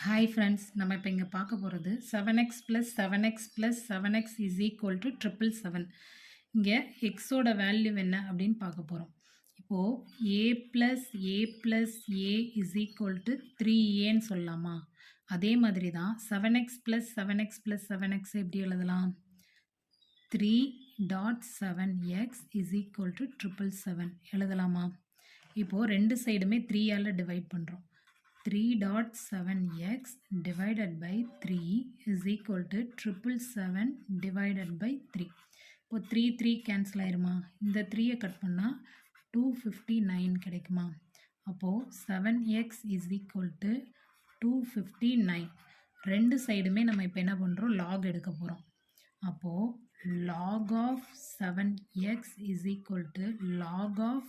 Hi friends, நம்ம இப்போ இங்கே பார்க்க போகிறது 7x + 7x + 7x = 777. இங்கே எக்ஸோட வேல்யூ என்ன அப்படின்னு பார்க்க போகிறோம். இப்போது a + a + a = 3aன்னு சொல்லலாமா? அதே மாதிரி தான் 7x + 7x + 7x எப்படி எழுதலாம்? 3.7x = 777 எழுதலாமா? இப்போது ரெண்டு சைடுமே 3ஆல் டிவைட் பண்ணுறோம். 3.7x divided by 3 is equal to 777 divided by 3. இப்போ 3 கேன்சல் ஆயிருமா? இந்த 3 கட் பண்ணால் 259 கிடைக்குமா? அப்போது 7x is equal to 259. ரெண்டு சைடுமே நம்ம இப்போ என்ன பண்ணுறோம்? லாக் எடுக்க போகிறோம். அப்போது log of 7x is equal to log of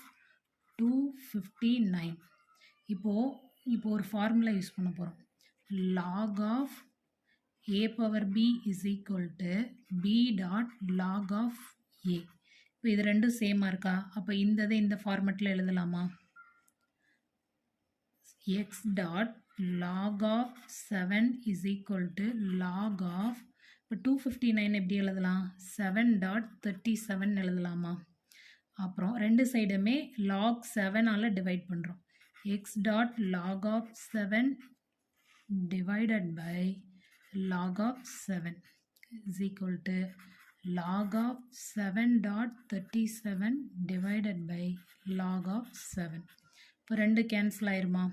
259. இப்போ ஒரு ஃபார்முலா யூஸ் பண்ண போகிறோம். log of a power b is equal to b dot log of a. இப்போ இது ரெண்டும் சேமாக இருக்கா? அப்போ இந்த ஃபார்மெட்டில் எழுதலாமா? x dot log of 7 is equal to log of, இப்போ 259 எப்படி எழுதலாம்? 7.37 எழுதலாமா? அப்புறம் ரெண்டு சைடுமே log 7ஆல் டிவைட் பண்ணுறோம். x dot log of 7 divided by log of 7 is equal to log of 7.37 divided by log of 7. இப்போ ரெண்டு கேன்சல் ஆயிருமா?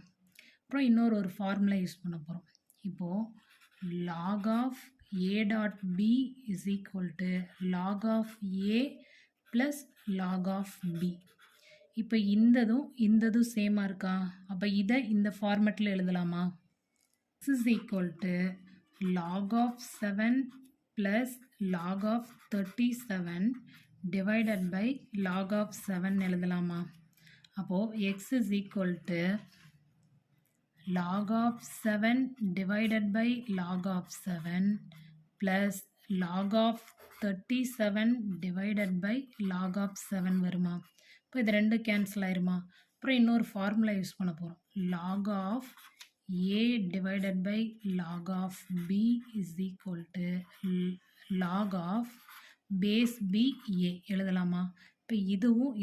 அப்புறம் இன்னொரு ஃபார்முலா யூஸ் பண்ண போகிறோம். இப்போது log of a dot b is equal to log of a plus log of b. இப்போ இந்ததும் சேமாக இருக்கா? அப்போ இதை இந்த ஃபார்மெட்டில் எழுதலாமா? x is equal to log of 7 plus log of 37 divided by log of 7 எழுதலாமா? அப்போது x is equal to log of 7 divided by log of 7 plus log of 37 divided by log of 7 வருமா? இப்போ இது ரெண்டு கேன்சல் ஆயிருமா? அப்புறம் இன்னொரு formula use பண்ண போகிறோம். log of a divided by log of b is equal to log of base b a எழுதலாமா? இப்போ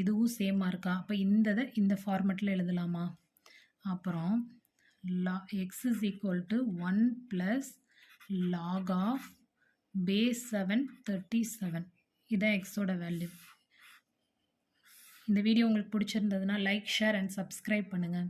இதுவும் சேமாக இருக்கா? அப்போ இந்த ஃபார்மெட்டில் எழுதலாமா? அப்புறம் x is equal to 1 plus log of base 7 37. இதான் எக்ஸோட வேல்யூ. இந்த வீடியோ உங்களுக்கு பிடிச்சிருந்ததுன்னா லைக், ஷேர் அண்ட் சப்ஸ்கிரைப் பண்ணுங்கள்.